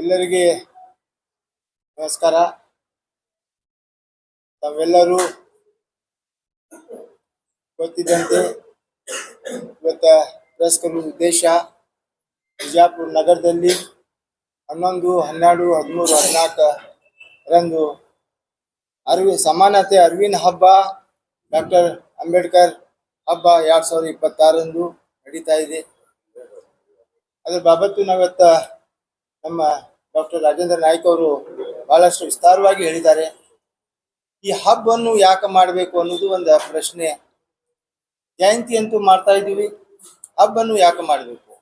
ಎಲ್ಲರಿಗೆ ನಮಸ್ಕಾರ. ತಾವೆಲ್ಲರೂ ಗೊತ್ತಿದ್ದಂತೆ ಇವತ್ತ ಪ್ರೆಸ್ಕರು ಉದ್ದೇಶ ಬಿಜಾಪುರ ನಗರದಲ್ಲಿ 11, 12, 13, 14ರಂದು ಸಮಾನತೆ ಅರಿವಿನ ಹಬ್ಬ ಡಾಕ್ಟರ್ ಅಂಬೇಡ್ಕರ್ ಹಬ್ಬ 2026ರಂದು ನಡೀತಾ ಇದೆ. ಅದರ ಬಾಬತ್ತು ನಾವಿವತ್ತ ನಮ್ಮ ಡಾಕ್ಟರ್ ರಾಜೇಂದ್ರ ನಾಯ್ಕ ಅವರು ಬಹಳಷ್ಟು ವಿಸ್ತಾರವಾಗಿ ಹೇಳಿದ್ದಾರೆ. ಈ ಹಬ್ಬವನ್ನು ಯಾಕೆ ಮಾಡಬೇಕು ಅನ್ನೋದು ಒಂದು ಪ್ರಶ್ನೆ. ಜಯಂತಿ ಅಂತೂ ಮಾಡ್ತಾ ಇದ್ದೀವಿ, ಹಬ್ಬನ್ನು ಯಾಕೆ ಮಾಡಬೇಕು?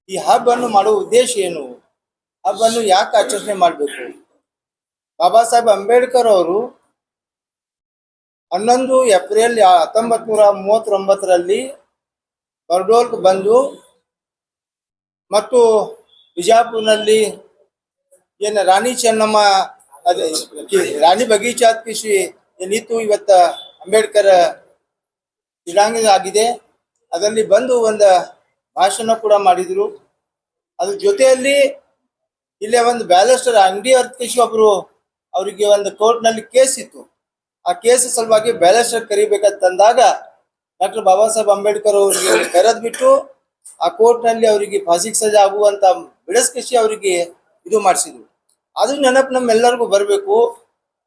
ಈ ಹಬ್ಬನ್ನು ಮಾಡುವ ಉದ್ದೇಶ ಏನು? ಹಬ್ಬನ್ನು ಯಾಕೆ ಆಚರಣೆ ಮಾಡಬೇಕು? ಬಾಬಾ ಸಾಹೇಬ್ ಅಂಬೇಡ್ಕರ್ ಅವರು 11 ಏಪ್ರಿಲ್ 1939ರಲ್ಲಿ ಬರ್ಡೋಲ್ಕ್ ಬಂದು ಮತ್ತು ಬಿಜಾಪುರ್ನಲ್ಲಿ ಏನು ರಾಣಿ ಚೆನ್ನಮ್ಮ ರಾಣಿ ಬಗೀಚಾತ್ ಕೃಷಿ ಏನಿತ್ತು ಇವತ್ತ ಅಂಬೇಡ್ಕರ್ ಕ್ರೀಡಾಂಗಣ ಆಗಿದೆ, ಅದರಲ್ಲಿ ಬಂದು ಒಂದು ಭಾಷಣ ಕೂಡ ಮಾಡಿದ್ರು. ಅದ್ರ ಜೊತೆಯಲ್ಲಿ ಇಲ್ಲೇ ಒಂದು ಬ್ಯಾಲೆಸ್ಟರ್ ಅಂಗಡಿ ಅರ್ಥಕೃಷಿ ಒಬ್ರು ಅವರಿಗೆ ಒಂದು ಕೋರ್ಟ್ನಲ್ಲಿ ಕೇಸ್ ಇತ್ತು. ಆ ಕೇಸ್ ಸಲುವಾಗಿ ಬ್ಯಾಲೆಸ್ಟರ್ ಕರಿಬೇಕಂತಂದಾಗ ಡಾಕ್ಟರ್ ಬಾಬಾ ಸಾಹೇಬ್ ಅಂಬೇಡ್ಕರ್ ಅವರಿಗೆ ಕರೆದ್ ಬಿಟ್ಟು ಆ ಕೋರ್ಟ್ನಲ್ಲಿ ಅವರಿಗೆ ಫಾಸಿಗೆ ಸಜಾ ಆಗುವಂತ ಬಿಡಿಸ್ಕೃಷಿ ಅವರಿಗೆ ಇದು ಮಾಡಿಸಿದ್ರು. ಅದು ನೆನಪು ನಮ್ಮೆಲ್ಲರಿಗೂ ಬರಬೇಕು.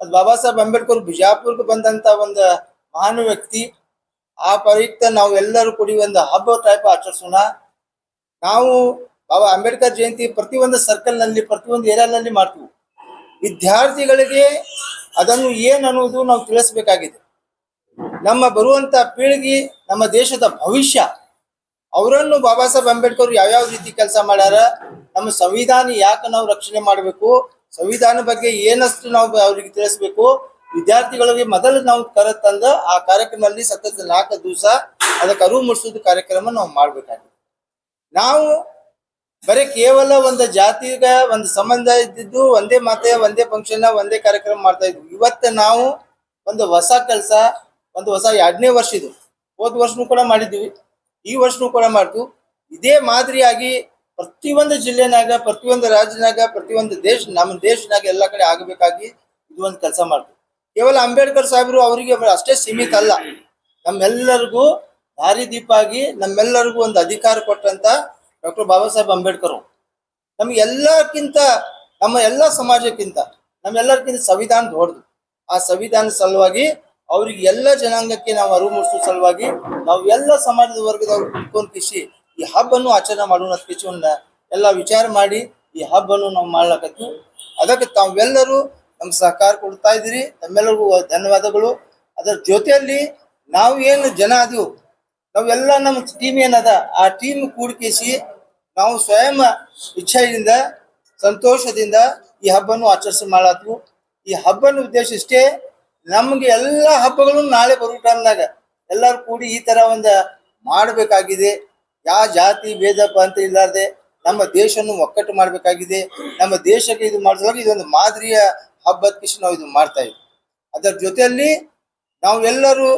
ಅದು ಬಾಬಾ ಸಾಹೇಬ್ ಅಂಬೇಡ್ಕರ್ ಬಿಜಾಪುರ್ಗೆ ಬಂದಂತ ಒಂದು ಮಹಾನ್ ವ್ಯಕ್ತಿ. ಆ ಪ್ರಯುಕ್ತ ನಾವು ಎಲ್ಲರೂ ಕೂಡಿ ಒಂದು ಹಬ್ಬ ಟೈಪ್ ಆಚರಿಸೋಣ. ನಾವು ಬಾಬಾ ಅಂಬೇಡ್ಕರ್ ಜಯಂತಿ ಪ್ರತಿಯೊಂದು ಸರ್ಕಲ್ನಲ್ಲಿ ಪ್ರತಿಯೊಂದು ಏರಿಯಾನಲ್ಲಿ ಮಾಡ್ತೀವಿ. ವಿದ್ಯಾರ್ಥಿಗಳಿಗೆ ಅದನ್ನು ಏನು ಅನ್ನೋದು ನಾವು ತಿಳಿಸ್ಬೇಕಾಗಿದೆ. ನಮ್ಮ ಬರುವಂತ ಪೀಳಿಗೆ ನಮ್ಮ ದೇಶದ ಭವಿಷ್ಯ. ಅವರನ್ನು ಬಾಬಾ ಸಾಹೇಬ್ ಅಂಬೇಡ್ಕರ್ ಯಾವ್ಯಾವ ರೀತಿ ಕೆಲಸ ಮಾಡ್ಯಾರ, ನಮ್ಮ ಸಂವಿಧಾನ ಯಾಕೆ ನಾವು ರಕ್ಷಣೆ ಮಾಡಬೇಕು, ಸಂವಿಧಾನ ಬಗ್ಗೆ ಏನಷ್ಟು ನಾವು ಅವರಿಗೆ ತಿಳಿಸ್ಬೇಕು. ವಿದ್ಯಾರ್ಥಿಗಳಿಗೆ ಮೊದಲು ನಾವು ತಂದ ಆ ಕಾರ್ಯಕ್ರಮದಲ್ಲಿ ಸತತ 4 ದಿವಸ ಅದಕ್ಕೆ ಅರಿವು ಮೂಡಿಸೋದು ಕಾರ್ಯಕ್ರಮ ನಾವು ಮಾಡ್ಬೇಕಾಗಿದೆ. ನಾವು ಬರೀ ಕೇವಲ ಒಂದು ಜಾತಿಗೆ ಒಂದು ಸಂಬಂಧ ಇದ್ದಿದ್ದು ಒಂದೇ ಮಾತೆ ಒಂದೇ ಫಂಕ್ಷನ್ ಒಂದೇ ಕಾರ್ಯಕ್ರಮ ಮಾಡ್ತಾ ಇದ್ವಿ. ಇವತ್ತು ನಾವು ಒಂದು ಹೊಸ ಕೆಲಸ, ಒಂದು ಹೊಸ 2ನೇ ವರ್ಷ ಇದು. ಹೋದ ವರ್ಷನೂ ಕೂಡ ಮಾಡಿದ್ವಿ, ಈ ವರ್ಷನೂ ಕೂಡ ಮಾಡ್ತು. ಇದೇ ಮಾದರಿಯಾಗಿ ಪ್ರತಿಯೊಂದು ಜಿಲ್ಲೆನಾಗ, ಪ್ರತಿಯೊಂದು ರಾಜ್ಯನಾಗ, ಪ್ರತಿಯೊಂದು ನಮ್ಮ ದೇಶನಾಗ ಎಲ್ಲ ಕಡೆ ಆಗಬೇಕಾಗಿ ಇದು ಒಂದು ಕೆಲಸ ಮಾಡ್ತೀವಿ. ಕೇವಲ ಅಂಬೇಡ್ಕರ್ ಸಾಹೇಬರು ಅವರಿಗೆ ಅಷ್ಟೇ ಸೀಮಿತ ಅಲ್ಲ, ನಮ್ಮೆಲ್ಲರಿಗೂ ದಾರಿದೀಪ ಆಗಿ ನಮ್ಮೆಲ್ಲರಿಗೂ ಒಂದು ಅಧಿಕಾರ ಕೊಟ್ಟಂತ ಡಾಕ್ಟರ್ ಬಾಬಾ ಸಾಹೇಬ್ ಅಂಬೇಡ್ಕರ್ ನಮ್ಗೆಲ್ಲಕ್ಕಿಂತ, ನಮ್ಮ ಎಲ್ಲ ಸಮಾಜಕ್ಕಿಂತ, ನಮ್ಮೆಲ್ಲರಿಗಿಂತ ಸಂವಿಧಾನ ದೊಡ್ಡದು. ಆ ಸಂವಿಧಾನ ಸಲುವಾಗಿ ಅವ್ರಿಗೆ ಎಲ್ಲ ಜನಾಂಗಕ್ಕೆ ನಾವು ಅರಿವು ಮೂಡಿಸೋ ಸಲುವಾಗಿ ನಾವು ಎಲ್ಲ ಸಮಾಜದ ವರ್ಗದವ್ರು ಕುತ್ಕೊಂಡು ಕಿಸಿ ಈ ಹಬ್ಬನ್ನು ಆಚರಣೆ ಮಾಡೋಣ ಕಿಸಿಯನ್ನ ಎಲ್ಲ ವಿಚಾರ ಮಾಡಿ ಈ ಹಬ್ಬನ್ನು ನಾವು ಮಾಡ್ಲಕತ್ತೀವಿ. ಅದಕ್ಕೆ ತಾವೆಲ್ಲರೂ ನಮ್ಗೆ ಸಹಕಾರ ಕೊಡ್ತಾ ಇದ್ದೀರಿ, ತಮ್ಮೆಲ್ಲರಿಗೂ ಧನ್ಯವಾದಗಳು. ಅದರ ಜೊತೆಯಲ್ಲಿ ನಾವು ಏನು ಜನ ಅದೀವು, ನಾವೆಲ್ಲ ನಮ್ಮ ಟೀಮ್ ಏನದ ಆ ಟೀಮ್ ಕೂಡಿಕಿಸಿ ನಾವು ಸ್ವಯಂ ಇಚ್ಛೆಯಿಂದ ಸಂತೋಷದಿಂದ ಈ ಹಬ್ಬನ್ನು ಆಚರಿಸಿ ಮಾಡತ್ವು. ಈ ಹಬ್ಬನ ಉದ್ದೇಶ ಇಷ್ಟೇ, ನಮ್ಗೆ ಎಲ್ಲ ಹಬ್ಬಗಳು ನಾಳೆ ಬರೋ ಟೈಮ್ನಾಗ ಎಲ್ಲರೂ ಕೂಡಿ ಈ ತರ ಒಂದು ಮಾಡಬೇಕಾಗಿದೆ. ಯಾವ ಜಾತಿ ಭೇದಪ್ಪ ಅಂತ ಇಲ್ಲಾರ್ದೆ ನಮ್ಮ ದೇಶವನ್ನು ಒಕ್ಕಟ್ಟು ಮಾಡಬೇಕಾಗಿದೆ. ನಮ್ಮ ದೇಶಕ್ಕೆ ಇದು ಮಾಡಿದಾಗ ಇದೊಂದು ಮಾದರಿಯ ಹಬ್ಬದ ಕಿಶಿ ನಾವು ಇದು ಮಾಡ್ತಾ ಇದ್ವಿ. ಅದರ ಜೊತೆಯಲ್ಲಿ ನಾವು ಎಲ್ಲರೂ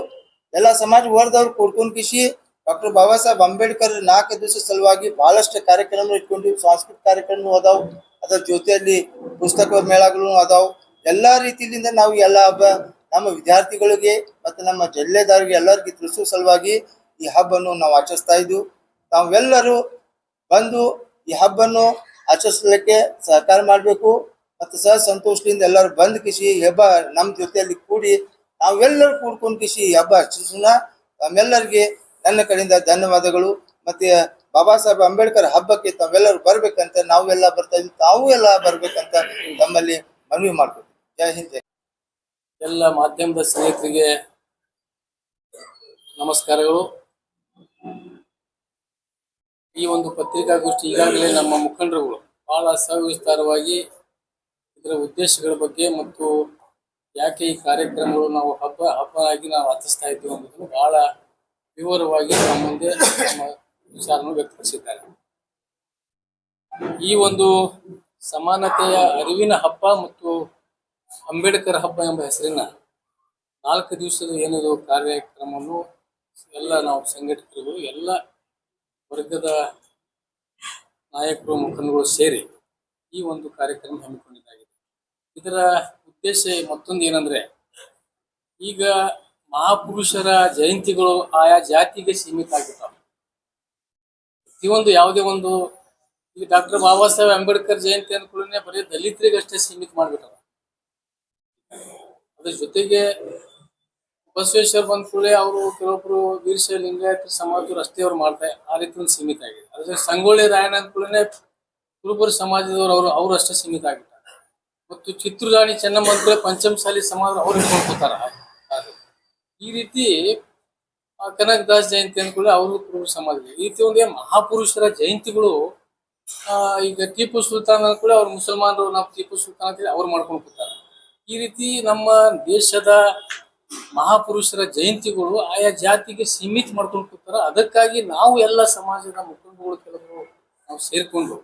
ಎಲ್ಲ ಸಮಾಜ ವರ್ಗದವ್ರು ಕೂಡ್ಕೊಂಡು ಕಿಶಿ ಡಾಕ್ಟರ್ ಬಾಬಾ ಸಾಹೇಬ್ ಅಂಬೇಡ್ಕರ್ 4 ದಿವಸ ಸಲುವಾಗಿ ಬಹಳಷ್ಟು ಕಾರ್ಯಕ್ರಮ ಇಟ್ಕೊಂಡಿವಿ. ಸಾಂಸ್ಕೃತಿಕ ಕಾರ್ಯಕ್ರಮ ಅದಾವು, ಅದರ ಜೊತೆಯಲ್ಲಿ ಪುಸ್ತಕ ಮೇಳಗಳು ಅದಾವು. ಎಲ್ಲಾ ರೀತಿಯಿಂದ ನಾವು ಎಲ್ಲ ಹಬ್ಬ ನಮ್ಮ ವಿದ್ಯಾರ್ಥಿಗಳಿಗೆ ಮತ್ತು ನಮ್ಮ ಜಿಲ್ಲೆದಾರಿಗೆ ಎಲ್ಲರಿಗೆ ತಿಳಿಸೋ ಸಲುವಾಗಿ ಈ ಹಬ್ಬನ್ನು ನಾವು ಆಚರಿಸ್ತಾ ಇದ್ವು. ತಾವೆಲ್ಲರೂ ಬಂದು ಈ ಹಬ್ಬನ್ನು ಆಚರಿಸಲಿಕ್ಕೆ ಸಹಕಾರ ಮಾಡಬೇಕು ಮತ್ತು ಸಂತೋಷದಿಂದ ಎಲ್ಲರೂ ಬಂದ್ ಕಿಸಿ ಈ ಹಬ್ಬ ನಮ್ಮ ಜೊತೆಯಲ್ಲಿ ಕೂಡಿ ನಾವೆಲ್ಲರೂ ಕೂಡ್ಕೊಂಡು ಕಿಸಿ ಈ ಹಬ್ಬ ಆಚರಿಸೋಣ. ತಮ್ಮೆಲ್ಲರಿಗೆ ನನ್ನ ಕಡೆಯಿಂದ ಧನ್ಯವಾದಗಳು. ಮತ್ತೆ ಬಾಬಾ ಸಾಹೇಬ್ ಅಂಬೇಡ್ಕರ್ ಹಬ್ಬಕ್ಕೆ ತಾವೆಲ್ಲರೂ ಬರ್ಬೇಕಂತ ನಾವೆಲ್ಲ ಬರ್ತಾ ಇದ್ವಿ, ತಾವು ಎಲ್ಲ ಬರ್ಬೇಕಂತ ತಮ್ಮಲ್ಲಿ ಮನವಿ ಮಾಡ್ತೀವಿ. ಜೈ ಹಿಂದ್. ಎಲ್ಲ ಮಾಧ್ಯಮದ ಸ್ನೇಹಿತರಿಗೆ ನಮಸ್ಕಾರಗಳು. ಈ ಒಂದು ಪತ್ರಿಕಾಗೋಷ್ಠಿ ಈಗಾಗಲೇ ನಮ್ಮ ಮುಖಂಡರುಗಳು ಬಹಳ ಸವಿಸ್ತಾರವಾಗಿ ಇದರ ಉದ್ದೇಶಗಳ ಬಗ್ಗೆ ಮತ್ತು ಯಾಕೆ ಈ ಕಾರ್ಯಕ್ರಮಗಳು ನಾವು ಹಬ್ಬ ಆಗಿ ನಾವು ಆಚರಿಸ್ತಾ ಇದ್ದೀವಿ ಅನ್ನೋದನ್ನು ಬಹಳ ವಿವರವಾಗಿ ನಮ್ಮ ಮುಂದೆ ನಮ್ಮ ವಿಚಾರವನ್ನು ವ್ಯಕ್ತಪಡಿಸಿದ್ದಾರೆ. ಈ ಒಂದು ಸಮಾನತೆಯ ಅರಿವಿನ ಹಬ್ಬ ಮತ್ತು ಅಂಬೇಡ್ಕರ್ ಹಬ್ಬ ಎಂಬ ಹೆಸರಿನ 4 ದಿವಸದ ಏನದು ಕಾರ್ಯಕ್ರಮವನ್ನು ಎಲ್ಲ ನಾವು ಸಂಘಟಕರು, ಎಲ್ಲ ವರ್ಗದ ನಾಯಕರು, ಮುಖಂಡಗಳು ಸೇರಿ ಈ ಒಂದು ಕಾರ್ಯಕ್ರಮ ಹಮ್ಮಿಕೊಂಡಿದ್ದಾಗಿದೆ. ಇದರ ಉದ್ದೇಶ ಮತ್ತೊಂದು ಏನಂದ್ರೆ, ಈಗ ಮಹಾಪುರುಷರ ಜಯಂತಿಗಳು ಆಯಾ ಜಾತಿಗೆ ಸೀಮಿತ ಆಗಿರ್ತಾವೆ. ಪ್ರತಿಯೊಂದು ಯಾವುದೇ ಒಂದು, ಈಗ ಡಾಕ್ಟರ್ ಬಾಬಾ ಸಾಹೇಬ್ ಅಂಬೇಡ್ಕರ್ ಜಯಂತಿ ಅನ್ಕೊಳ್ಳೆ ಬರೀ ದಲಿತರಿಗಷ್ಟೇ ಸೀಮಿತ ಮಾಡ್ಬಿಟ್ಟಾರ. ಅದ್ರ ಜೊತೆಗೆ ಬಸವೇಶ್ವರ್ ಬಂದ ಕೂಡಲೇ ಅವರು ಕೆಲವೊಬ್ರು ವೀರಶೈವ ಲಿಂಗಾಯತ ಸಮಾಜದವ್ರು ಅಷ್ಟೇ ಅವ್ರು ಮಾಡ್ತಾರೆ, ಆ ರೀತಿ ಒಂದು ಸೀಮಿತ ಆಗಿದೆ. ಅದ್ರ ಸಂಗೊಳ್ಳಿ ರಾಯಣ್ಣ ಅಂದ್ಕೂಡಲೇ ಕುರುಬರ ಸಮಾಜದವರು ಅವರು ಅಷ್ಟೇ ಸೀಮಿತ ಆಗಿದ್ದಾರೆ. ಮತ್ತು ಚಿತ್ರರಾಣಿ ಚೆನ್ನಮ್ಮ ಅಂದ್ಕೂಡಲೇ ಪಂಚಮಸಾಲಿ ಸಮಾಜ ಅವ್ರು ಹಿಡ್ಕೊಂಡ್ಕೋತಾರ. ಈ ರೀತಿ ಕನಕದಾಸ್ ಜಯಂತಿ ಅಂದ್ಕೂಡಲೇ ಅವರು ಕುರುಬರ ಸಮಾಜ. ಈ ರೀತಿ ಒಂದು ಮಹಾಪುರುಷರ ಜಯಂತಿಗಳು ಈಗ ಟಿಪ್ಪು ಸುಲ್ತಾನ್ ಅಂದ್ಕೂಡಲೇ ಅವ್ರು ಮುಸಲ್ಮಾನರು, ನಾವು ಟಿಪ್ಪು ಸುಲ್ತಾನ್ ಅಂತೇಳಿ ಅವ್ರು ಮಾಡ್ಕೊಂಡು ಕೂತಾರೆ. ಈ ರೀತಿ ನಮ್ಮ ದೇಶದ ಮಹಾಪುರುಷರ ಜಯಂತಿಗಳು ಆಯಾ ಜಾತಿಗೆ ಸೀಮಿತ ಮಾಡ್ಕೊಂಡು ಕೂತಾರ. ಅದಕ್ಕಾಗಿ ನಾವು ಎಲ್ಲ ಸಮಾಜದ ಮುಖಂಡಗಳು ಕೆಲವರು ನಾವು ಸೇರ್ಕೊಂಡು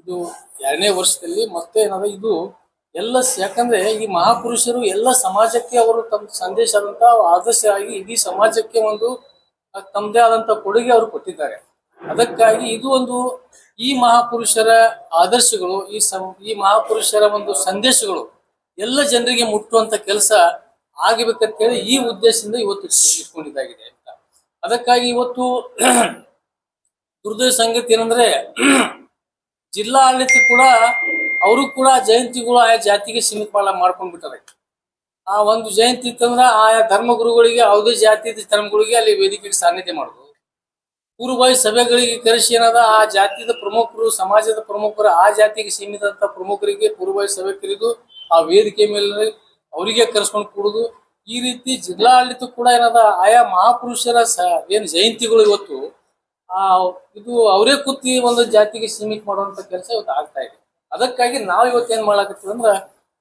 ಇದು 2ನೇ ವರ್ಷದಲ್ಲಿ ಮತ್ತೆ ಏನಾದ ಇದು ಎಲ್ಲ, ಯಾಕಂದ್ರೆ ಈ ಮಹಾಪುರುಷರು ಎಲ್ಲ ಸಮಾಜಕ್ಕೆ ಅವರು ತಮ್ಮ ಸಂದೇಶ ಆದಂತ ಆದರ್ಶ ಆಗಿ ಇಡೀ ಸಮಾಜಕ್ಕೆ ಒಂದು ತಮ್ಮದೇ ಆದಂತ ಕೊಡುಗೆ ಅವರು ಕೊಟ್ಟಿದ್ದಾರೆ. ಅದಕ್ಕಾಗಿ ಇದು ಒಂದು ಈ ಮಹಾಪುರುಷರ ಆದರ್ಶಗಳು, ಈ ಮಹಾಪುರುಷರ ಒಂದು ಸಂದೇಶಗಳು ಎಲ್ಲ ಜನರಿಗೆ ಮುಟ್ಟುವಂತ ಕೆಲಸ ಆಗಬೇಕಂತ ಹೇಳಿ ಈ ಉದ್ದೇಶದಿಂದ ಇವತ್ತು ಇಟ್ಕೊಂಡಿದ್ದಾಗಿದೆ ಅಂತ. ಅದಕ್ಕಾಗಿ ಇವತ್ತು ದುರ್ದೈವ ಸಂಗತಿ ಏನಂದ್ರೆ, ಜಿಲ್ಲಾ ಆಡಳಿತ ಕೂಡ ಅವರು ಕೂಡ ಜಯಂತಿಗಳು ಆಯಾ ಜಾತಿಗೆ ಸೀಮಿತ ಮಾಡ್ಕೊಂಡ್ ಬಿಟ್ಟಾರೆ. ಆ ಒಂದು ಜಯಂತಿ ಇತ್ತಂದ್ರ ಆಯಾ ಧರ್ಮಗುರುಗಳಿಗೆ, ಯಾವುದೇ ಜಾತಿ ಧರ್ಮಗಳಿಗೆ ಅಲ್ಲಿ ವೇದಿಕೆಗೆ ಸಾನ್ನಿಧ್ಯ ಮಾಡುದು, ಪೂರ್ವಭಾವಿ ಸಭೆಗಳಿಗೆ ಕರೆಸಿ ಏನದ ಆ ಜಾತಿಯ ಪ್ರಮುಖರು, ಸಮಾಜದ ಪ್ರಮುಖರು, ಆ ಜಾತಿಗೆ ಸೀಮಿತ ಅಂತ ಪ್ರಮುಖರಿಗೆ ಪೂರ್ವಭಾವಿ ಸಭೆ ಕರೆದು ಆ ವೇದಿಕೆ ಮೇಲೆ ಅವರಿಗೆ ಕರೆಸ್ಕೊಂಡು ಕೂಡುದು. ಈ ರೀತಿ ಜಿಲ್ಲಾಡಳಿತ ಕೂಡ ಏನದ ಆಯಾ ಮಹಾಪುರುಷರ ಏನ್ ಜಯಂತಿಗಳು ಇವತ್ತು ಇದು ಅವರೇ ಕೂತಿ ಒಂದು ಜಾತಿಗೆ ಸೀಮಿತ ಮಾಡುವಂತ ಕೆಲಸ ಇವತ್ತು ಆಗ್ತಾ ಇದೆ. ಅದಕ್ಕಾಗಿ ನಾವು ಇವತ್ತು ಏನ್ ಮಾಡ್ಲಾಕತ್ತೀವಿ ಅಂದ್ರ,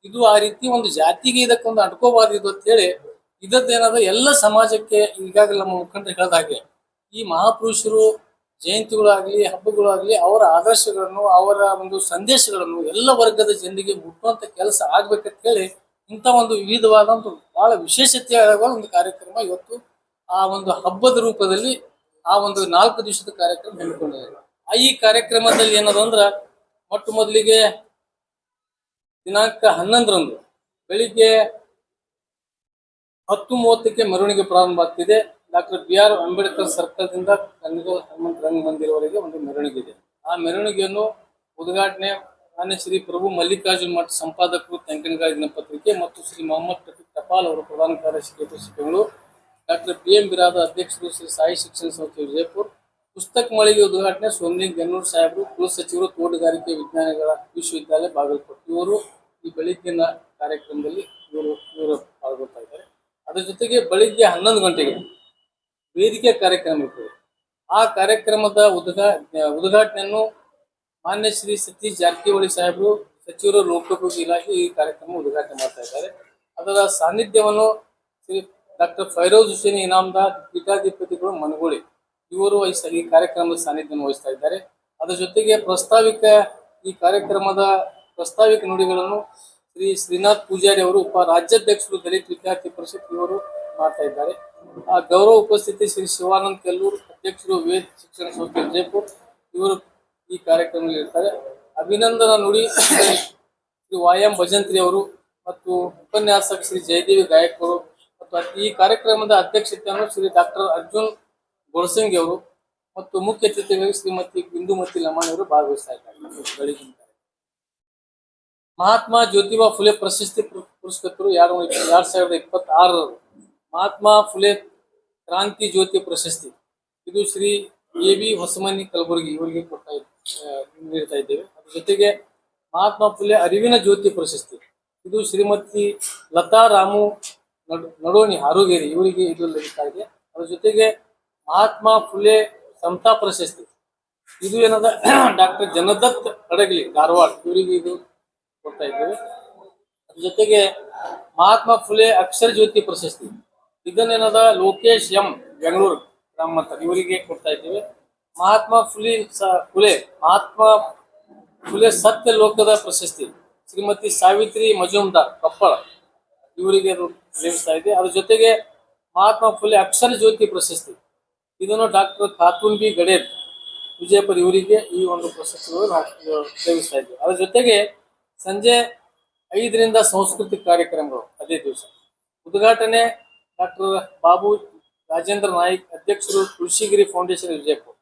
ಇದು ಆ ರೀತಿ ಒಂದು ಜಾತಿಗೆ ಇದಕ್ಕೊಂದು ಅಂಟ್ಕೋಬಾರ್ದು ಇದು ಅಂತ ಹೇಳಿ ಇದದ್ದೇನದ ಎಲ್ಲ ಸಮಾಜಕ್ಕೆ ಈಗಾಗಲೇ ನಮ್ಮ ಮುಖಂಡರು ಹೇಳಿದ ಹಾಗೆ ಈ ಮಹಾಪುರುಷರು ಜಯಂತಿಗಳಾಗ್ಲಿ ಹಬ್ಬಗಳಾಗ್ಲಿ ಅವರ ಆದರ್ಶಗಳನ್ನು, ಅವರ ಒಂದು ಸಂದೇಶಗಳನ್ನು ಎಲ್ಲ ವರ್ಗದ ಜನರಿಗೆ ಮುಟ್ಟುವಂತ ಕೆಲಸ ಆಗ್ಬೇಕಂತ ಹೇಳಿ ಇಂಥ ಒಂದು ವಿವಿಧವಾದ ಒಂದು ಬಹಳ ವಿಶೇಷತೆಯಾದ ಒಂದು ಕಾರ್ಯಕ್ರಮ ಇವತ್ತು ಆ ಒಂದು ಹಬ್ಬದ ರೂಪದಲ್ಲಿ ಆ ಒಂದು 4 ದಿವಸದ ಕಾರ್ಯಕ್ರಮ ಹಮ್ಮಿಕೊಂಡಿದ್ದಾರೆ. ಈ ಕಾರ್ಯಕ್ರಮದಲ್ಲಿ ಏನದು ಅಂದ್ರ, ಮೊಟ್ಟ ಮೊದಲಿಗೆ ದಿನಾಂಕ 11ರಂದು ಬೆಳಿಗ್ಗೆ 10:30ಕ್ಕೆ ಮೆರವಣಿಗೆ ಪ್ರಾರಂಭ ಆಗ್ತಿದೆ. ಡಾಕ್ಟರ್ BR ಅಂಬೇಡ್ಕರ್ ಸರ್ಕಲ್ದಿಂದ ಹನುಮಂತ ರಂಗ ಮಂದಿರವರೆಗೆ ಒಂದು ಮೆರವಣಿಗೆ ಇದೆ. ಆ ಮೆರವಣಿಗೆಯನ್ನು ಉದ್ಘಾಟನೆ ಮಾನ್ಯ ಶ್ರೀ ಪ್ರಭು ಮಲ್ಲಿಕಾರ್ಜುನ್ ಮಠ ಸಂಪಾದಕರು ತೆಂಕನಗಾಯಿ ದಿನಪತ್ರಿಕೆ ಮತ್ತು ಶ್ರೀ ಮೊಹಮ್ಮದ್ ಟಫೀಕ್ ಟಪಾಲ್ ಅವರು ಪ್ರಧಾನ ಕಾರ್ಯದರ್ಶಿ ಬೆಂಗಳೂರು, ಡಾಕ್ಟರ್ PM ಬಿರಾದ ಅಧ್ಯಕ್ಷರು ಶ್ರೀ ಸಾಯಿ ಶಿಕ್ಷಣ ಸಂಸ್ಥೆ ವಿಜಯಪುರ, ಪುಸ್ತಕ ಮಳಿಗೆ ಉದ್ಘಾಟನೆ ಸೋಮಲಿಂಗ್ ಗನ್ನೂರ್ ಸಾಹೇಬರು, ಕುಲಸಚಿವರು ತೋಟಗಾರಿಕೆ ವಿಜ್ಞಾನಗಳ ವಿಶ್ವವಿದ್ಯಾಲಯ ಬಾಗಲಕೋಟೆ, ಇವರು ಈ ಬೆಳಿಗ್ಗಿನ ಕಾರ್ಯಕ್ರಮದಲ್ಲಿ ಇವರು ಪಾಲ್ಗೊಳ್ತಾ ಇದ್ದಾರೆ. ಅದರ ಜೊತೆಗೆ ಬೆಳಿಗ್ಗೆ 11 ಗಂಟೆಗೆ ವೇದಿಕೆ ಕಾರ್ಯಕ್ರಮ ಇರ್ತದೆ. ಆ ಕಾರ್ಯಕ್ರಮದ ಉದ್ಘಾಟನೆಯನ್ನು ಮಾನ್ಯ ಶ್ರೀ ಸತೀಶ್ ಜಾರಕಿಹೊಳಿ ಸಾಹೇಬರು, ಸಚಿವರು, ಲೋಕೋಪಯೋಗಿ ಇಲಾಖೆ ಈ ಕಾರ್ಯಕ್ರಮ ಉದ್ಘಾಟನೆ ಮಾಡ್ತಾ ಇದ್ದಾರೆ. ಅದರ ಸಾನ್ನಿಧ್ಯವನ್ನು ಶ್ರೀ ಡಾಕ್ಟರ್ ಫೈರೋಜ್ ಹುಸೇನ್ ಇನಾಮದಾರ್, ಪೀಠಾಧಿಪತಿಗಳು ಮನಗೋಳಿ, ಇವರು ಈ ಕಾರ್ಯಕ್ರಮದ ಸಾನ್ನಿಧ್ಯವನ್ನು ವಹಿಸ್ತಾ ಇದ್ದಾರೆ. ಅದರ ಜೊತೆಗೆ ಈ ಕಾರ್ಯಕ್ರಮದ ಪ್ರಸ್ತಾವಿಕ ನುಡಿಗಳನ್ನು ಶ್ರೀ ಶ್ರೀನಾಥ್ ಪೂಜಾರಿ ಅವರು, ರಾಜ್ಯಾಧ್ಯಕ್ಷರು ದಲಿತ ವಿದ್ಯಾರ್ಥಿ ಪರಿಷತ್, ಇವರು ಮಾಡ್ತಾ ಇದ್ದಾರೆ. ಆ ಗೌರವ ಉಪಸ್ಥಿತಿ ಶ್ರೀ ಶಿವಾನಂದ್ ಕೆಲ್ಲೂರ್, ಅಧ್ಯಕ್ಷರು ವೇದ ಶಿಕ್ಷಣ ಸಂಸ್ಥೆ ವಿಜಯಪುರ, ಇವರು ಈ ಕಾರ್ಯಕ್ರಮದಲ್ಲಿ ಇರ್ತಾರೆ. ಅಭಿನಂದನಾ ನುಡಿ ಶ್ರೀ YM ಭಜಂತ್ರಿ ಅವರು ಮತ್ತು ಉಪನ್ಯಾಸಕ ಶ್ರೀ ಜಯದೇವಿ ಗಾಯಕ್ವರು ಮತ್ತು ಈ ಕಾರ್ಯಕ್ರಮದ ಅಧ್ಯಕ್ಷತೆಯನ್ನು ಶ್ರೀ ಡಾಕ್ಟರ್ ಅರ್ಜುನ್ ಗೊಳಸಂಗಿ ಅವರು ಮತ್ತು ಮುಖ್ಯ ಅತಿಥಿಯಾಗಿ ಶ್ರೀಮತಿ ಬಿಂದುಮತಿ ಲಮಾಣಿ ಅವರು ಭಾಗವಹಿಸ್ತಾ ಇದ್ದಾರೆ. ಮಹಾತ್ಮ ಜ್ಯೋತಿಬಾ ಫುಲೆ ಪ್ರಶಸ್ತಿ ಪುರಸ್ಕೃತರು 2026 ಮಹಾತ್ಮ ಫುಲೆ ಕ್ರಾಂತಿ ಜ್ಯೋತಿ ಪ್ರಶಸ್ತಿ, ಇದು ಶ್ರೀ AB ಹೊಸಮನಿ ಕಲಬುರಗಿ ಇವರಿಗೆ ನೀಡ್ತಾ ಇದ್ದೇವೆ. ಅದ್ರ ಜೊತೆಗೆ ಮಹಾತ್ಮ ಫುಲೆ ಅರಿವಿನ ಜ್ಯೋತಿ ಪ್ರಶಸ್ತಿ, ಇದು ಶ್ರೀಮತಿ ಲತಾ ರಾಮು ನಡೋಣಿ ಹಾರುಗೇರಿ ಇವರಿಗೆ ಇದು ಲಭಿಸ್ತಾ ಇದೆ. ಅದ್ರ ಜೊತೆಗೆ ಮಹಾತ್ಮ ಫುಲೆ ಸಮತಾ ಪ್ರಶಸ್ತಿ, ಇದು ಏನದ ಡಾಕ್ಟರ್ ಜನದತ್ ಹಡಗಲಿ ಧಾರವಾಡ ಇವರಿಗೆ ಇದು ಕೊಡ್ತಾ ಇದ್ದೇವೆ. ಅದ್ರ ಜೊತೆಗೆ ಮಹಾತ್ಮ ಫುಲೆ ಅಕ್ಷರ ಜ್ಯೋತಿ ಪ್ರಶಸ್ತಿ, ಇದನ್ನೇನದ ಲೋಕೇಶ್ M ಬೆಂಗಳೂರು ಗ್ರಾಮಾಂತರ ಇವರಿಗೆ ಕೊಡ್ತಾ ಇದ್ದೇವೆ. ಮಹಾತ್ಮ ಮಹಾತ್ಮ ಫುಲೆ ಸತ್ಯ ಲೋಕದ ಪ್ರಶಸ್ತಿ ಶ್ರೀಮತಿ ಸಾವಿತ್ರಿ ಮಜುಮ್ದಾರ್ ಕೊಪ್ಪಳ ಇವರಿಗೆ ಲಭಿಸ್ತಾ ಇದೆ. ಅದ್ರ ಜೊತೆಗೆ ಮಹಾತ್ಮ ಫುಲೆ ಅಕ್ಷರ ಜ್ಯೋತಿ ಪ್ರಶಸ್ತಿ, ಇದನ್ನು ಡಾಕ್ಟರ್ ಖಾತೂನ್ ಬಿ ಗಡೇರ್ ವಿಜಯಪುರ ಇವರಿಗೆ ಈ ಒಂದು ಪ್ರಶಸ್ತಿಗಳು ನಾವು ಸೇವಿಸ್ತಾ ಇದ್ವಿ. ಅದ್ರ ಜೊತೆಗೆ ಸಂಜೆ 5ರಿಂದ ಸಾಂಸ್ಕೃತಿಕ ಕಾರ್ಯಕ್ರಮಗಳು ಅದೇ ದಿವಸ. ಉದ್ಘಾಟನೆ ಡಾಕ್ಟರ್ ಬಾಬು ರಾಜೇಂದ್ರ ನಾಯ್ಕ್, ಅಧ್ಯಕ್ಷರು ತುಳಸಿಗಿರಿ ಫೌಂಡೇಶನ್ ವಿಜಯಪುರ.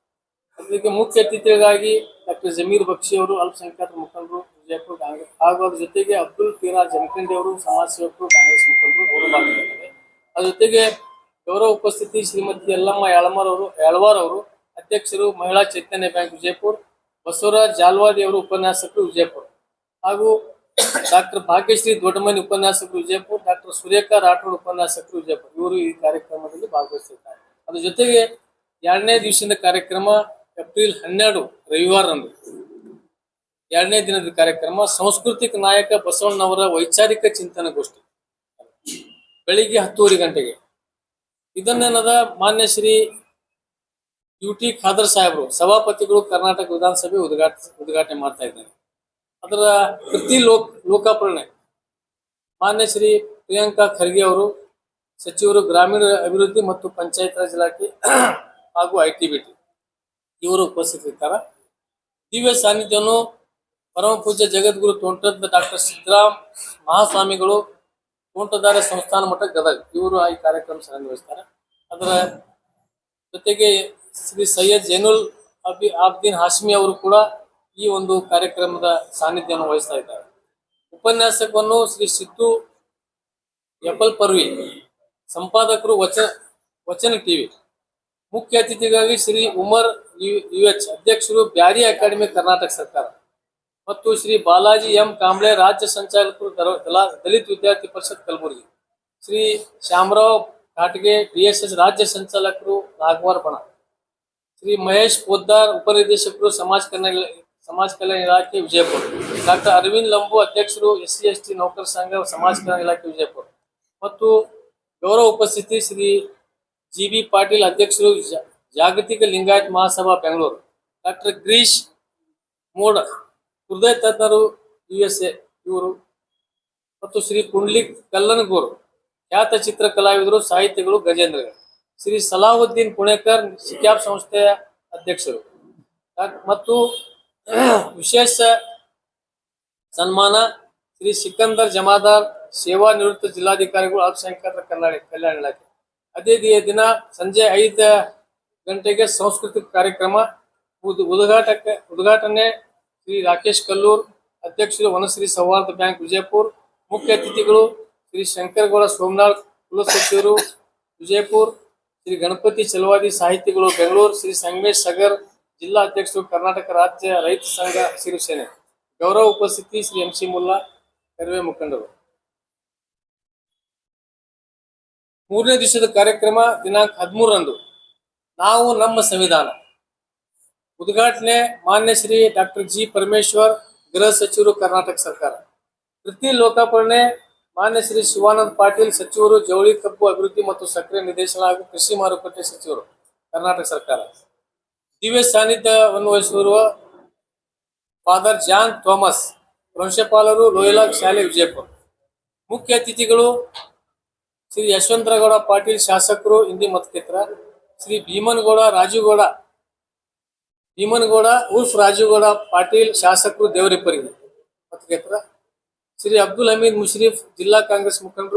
ಅದಕ್ಕೆ ಮುಖ್ಯ ಅತಿಥಿಗಳಾಗಿ ಡಾಕ್ಟರ್ ಜಮೀರ್ ಬಕ್ಷಿ ಅವರು, ಅಲ್ಪಸಂಖ್ಯಾತರ ಮುಖಂಡರು ವಿಜಯಪುರ ಕಾಂಗ್ರೆಸ್, ಹಾಗೂ ಅದ್ರ ಜೊತೆಗೆ ಅಬ್ದುಲ್ ಫಿರಾಜ್ ಜಮಖಂಡಿ ಅವರು, ಸಮಾಜ ಸೇವಕರು, ಕಾಂಗ್ರೆಸ್ ಮುಖಂಡರು ಅವರು ಭಾಗವಹಿಸಿದ್ದಾರೆ. ಅದ್ರ ಜೊತೆಗೆ ಗೌರವ ಉಪಸ್ಥಿತಿ ಶ್ರೀಮತಿ ಯಲ್ಲಮ್ಮ ಯಳವಾರ್ ಅವರು, ಅಧ್ಯಕ್ಷರು ಮಹಿಳಾ ಚೈತನ್ಯ ಬ್ಯಾಂಕ್ ವಿಜಯಪುರ, ಬಸವರಾಜ್ ಜಾಲ್ವಾದಿ ಅವರು ಉಪನ್ಯಾಸಕರು ವಿಜಯಪುರ, ಹಾಗೂ ಡಾಕ್ಟರ್ ಭಾಗ್ಯಶ್ರೀ ದೊಡ್ಡಮನಿ ಉಪನ್ಯಾಸಕರು ವಿಜಯಪುರ, ಡಾಕ್ಟರ್ ಸುರೇಖಾ ರಾಠೋಡ್ ಉಪನ್ಯಾಸಕರು ವಿಜಯಪುರ ಇವರು ಈ ಕಾರ್ಯಕ್ರಮದಲ್ಲಿ ಭಾಗವಹಿಸಿದ್ದಾರೆ. ಅದ್ರ ಜೊತೆಗೆ 2ನೇ ದಿವಸದ ಕಾರ್ಯಕ್ರಮ ಏಪ್ರಿಲ್ 12 ರವಿವಾರರಂದು 2ನೇ ದಿನದ ಕಾರ್ಯಕ್ರಮ ಸಾಂಸ್ಕೃತಿಕ ನಾಯಕ ಬಸವಣ್ಣವರ ವೈಚಾರಿಕ ಚಿಂತನಗೋಷ್ಠಿ ಬೆಳಿಗ್ಗೆ 10:30 ಗಂಟೆಗೆ. ಇದನ್ನೇನದ ಮಾನ್ಯ ಶ್ರೀ ಯುಟಿ ಖಾದರ್ ಸಾಹೇಬರು ಸಭಾಪತಿಗಳು ಕರ್ನಾಟಕ ವಿಧಾನಸಭೆ ಉದ್ಘಾಟನೆ ಮಾಡ್ತಾ ಇದ್ದಾರೆ. ಅದರ ಕೃತಿ ಲೋಕಾರ್ಪಣೆ ಮಾನ್ಯ ಶ್ರೀ ಪ್ರಿಯಾಂಕಾ ಖರ್ಗೆ ಅವರು, ಸಚಿವರು ಗ್ರಾಮೀಣ ಅಭಿವೃದ್ಧಿ ಮತ್ತು ಪಂಚಾಯತ್ ರಾಜ್ ಇಲಾಖೆ ಹಾಗೂ ITBT ಇವರು ಉಪಸ್ಥಿತರಿದ್ದಾರೆ. ದಿವ್ಯ ಸಾನ್ನಿಧ್ಯವನ್ನು ಪರಮ ಪೂಜ್ಯ ಜಗದ್ಗುರು ತೋಂಟದ ಡಾಕ್ಟರ್ ಸಿದ್ದರಾಮ್ ಮಹಾಸ್ವಾಮಿಗಳು, ತೋಂಟದಾರ್ಯ ಸಂಸ್ಥಾನ ಮಠ ಗದಗ ಇವರು ಈ ಕಾರ್ಯಕ್ರಮ ನಿರ್ವಹಿಸ್ತಾರೆ. ಅದರ ಜೊತೆಗೆ ಶ್ರೀ ಸೈಯದ್ ಜೈನುಲ್ ಆಬ್ದೀನ್ ಹಾಶ್ಮಿ ಅವರು ಕೂಡ ಈ ಒಂದು ಕಾರ್ಯಕ್ರಮದ ಸಾನ್ನಿಧ್ಯವನ್ನು ವಹಿಸ್ತಾ ಇದ್ದಾರೆ. ಉಪನ್ಯಾಸಕವನ್ನು ಶ್ರೀ ಸಿದ್ದು ಯಪಲ್ ಪರ್ವಿ, ಸಂಪಾದಕರು ವಚನ ಟಿವಿ. ಮುಖ್ಯ ಅತಿಥಿಗಾಗಿ ಶ್ರೀ ಉಮರ್ UH, ಅಧ್ಯಕ್ಷರು ಬ್ಯಾರಿ ಅಕಾಡೆಮಿ ಕರ್ನಾಟಕ ಸರ್ಕಾರ, ಮತ್ತು ಶ್ರೀ ಬಾಲಾಜಿ ಎಂ ಕಾಂಬ್ಳೆ, ರಾಜ್ಯ ಸಂಚಾಲಕರು ದಲಿತ ವಿದ್ಯಾರ್ಥಿ ಪರಿಷತ್ ಕಲಬುರಗಿ, ಶ್ರೀ ಶ್ಯಾಮರಾವ್ ಘಾಟ್ಗೆ DSS ರಾಜ್ಯ ಸಂಚಾಲಕರು ನಾಗವಾರ ಬಣ, ಶ್ರೀ ಮಹೇಶ್ ಪೋದ್ದಾರ್ ಉಪನಿರ್ದೇಶಕರು ಸಮಾಜ ಕಲ್ಯಾಣ ಇಲಾಖೆ ವಿಜಯಪುರ, ಡಾಕ್ಟರ್ ಅರವಿಂದ್ ಲಂಬು, ಅಧ್ಯಕ್ಷರು SC/ST ನೌಕರ ಸಂಘ ಸಮಾಜ ಕಲ್ಯಾಣ ಇಲಾಖೆ ವಿಜಯಪುರ, ಮತ್ತು ಗೌರವ ಉಪಸ್ಥಿತಿ ಶ್ರೀ GB ಪಾಟೀಲ್, ಅಧ್ಯಕ್ಷರು ಜಾಗತಿಕ ಲಿಂಗಾಯತ್ ಮಹಾಸಭಾ ಬೆಂಗಳೂರು, ಡಾಕ್ಟರ್ ಗ್ರೀಶ್ ಮೋಡ್ ಹೃದಯ ತಜ್ಞರು USA ಇವರು, ಮತ್ತು ಶ್ರೀ ಪುಂಡ್ಲಿಕ್ ಕಲ್ಲನಗೂರು, ಖ್ಯಾತ ಚಿತ್ರ ಕಲಾವಿದರು, ಸಾಹಿತಿಗಳು ಗಜೇಂದ್ರಗರ್, ಶ್ರೀ ಸಲಾವುದ್ದೀನ್ ಪುಣೇಕರ್, ಸಿಕ್ಯಾಪ್ ಸಂಸ್ಥೆಯ ಅಧ್ಯಕ್ಷರು, ಮತ್ತು ವಿಶೇಷ ಸನ್ಮಾನ ಶ್ರೀ ಸಿಕಂದರ್ ಜಮಾದಾರ್, ಸೇವಾ ನಿವೃತ್ತ ಜಿಲ್ಲಾಧಿಕಾರಿಗಳು, ಅಲ್ಪಸಂಖ್ಯಾತರ ಕಲ್ಯಾಣ ಇಲಾಖೆ. ಅದೇ ದಿನ ಸಂಜೆ 5 ಗಂಟೆಗೆ ಸಾಂಸ್ಕೃತಿಕ ಕಾರ್ಯಕ್ರಮ. ಉದ್ಘಾಟನೆ ಶ್ರೀ ರಾಕೇಶ್ ಕಲ್ಲೂರ್, ಅಧ್ಯಕ್ಷರು ವನಶ್ರೀ ಸೌಹಾರ್ದ ಬ್ಯಾಂಕ್ ವಿಜಯಪುರ. ಮುಖ್ಯ ಅತಿಥಿಗಳು ಶ್ರೀ ಶಂಕರಗೌಡ ಸೋಮನಾಥ್, ಕುಲಸಚಿವರು ವಿಜಯಪುರ, ಶ್ರೀ ಗಣಪತಿ ಚಲವಾದಿ, ಸಾಹಿತಿಗಳು ಬೆಂಗಳೂರು, ಶ್ರೀ ಸಂಗಮೇಶ್ ಸಗರ್, ಜಿಲ್ಲಾ ಅಧ್ಯಕ್ಷರು ಕರ್ನಾಟಕ ರಾಜ್ಯ ರೈತ ಸಂಘ ಶಿವಸೇನೆ. ಗೌರವ ಉಪಸ್ಥಿತಿ ಶ್ರೀ MC ಮುಲ್ಲಾ, ಕರ್ವೆ ಮುಖಂಡರು. 3ನೇ ದಿವಸದ ಕಾರ್ಯಕ್ರಮ ದಿನಾಂಕ 13ರಂದು ನಾವು ನಮ್ಮ ಸಂವಿಧಾನ. ಉದ್ಘಾಟನೆ ಮಾನ್ಯ ಶ್ರೀ ಡಾಕ್ಟರ್ G ಪರಮೇಶ್ವರ್, ಗೃಹ ಸಚಿವರು ಕರ್ನಾಟಕ ಸರ್ಕಾರ. ಕೃತಿ ಲೋಕಾರ್ಪಣೆ ಮಾನ್ಯ ಶ್ರೀ ಶಿವಾನಂದ ಪಾಟೀಲ್, ಸಚಿವರು ಜವಳಿ ಕಬ್ಬು ಅಭಿವೃದ್ಧಿ ಮತ್ತು ಸಕ್ಕರೆ ನಿರ್ದೇಶನ ಹಾಗೂ ಕೃಷಿ ಮಾರುಕಟ್ಟೆ ಸಚಿವರು ಕರ್ನಾಟಕ ಸರ್ಕಾರ. ದಿವ್ಯ ಸಾನ್ನಿಧ್ಯವನ್ನು ವಹಿಸಿರುವ ಫಾದರ್ ಜಾನ್ ಥಾಮಸ್, ಪ್ರಾಂಶುಪಾಲರು ಲೋಯಲಾ ಶಾಲೆ ವಿಜಯಪುರ. ಮುಖ್ಯ ಅತಿಥಿಗಳು ಶ್ರೀ ಯಶವಂತರಗೌಡ ಪಾಟೀಲ್, ಶಾಸಕರು ಇಂಡಿ ಮತಕ್ಷೇತ್ರ, ಶ್ರೀ ಭೀಮನಗೌಡ ಉರ್ಫ್ ರಾಜುಗೌಡ ಪಾಟೀಲ್, ಶಾಸಕರು ದೇವರಿಪ್ಪರಿಗೆ ಮತಕ್ಷೇತ್ರ, ಶ್ರೀ ಅಬ್ದುಲ್ ಹಮೀದ್ ಮುಶ್ರೀಫ್, ಜಿಲ್ಲಾ ಕಾಂಗ್ರೆಸ್ ಮುಖಂಡರು.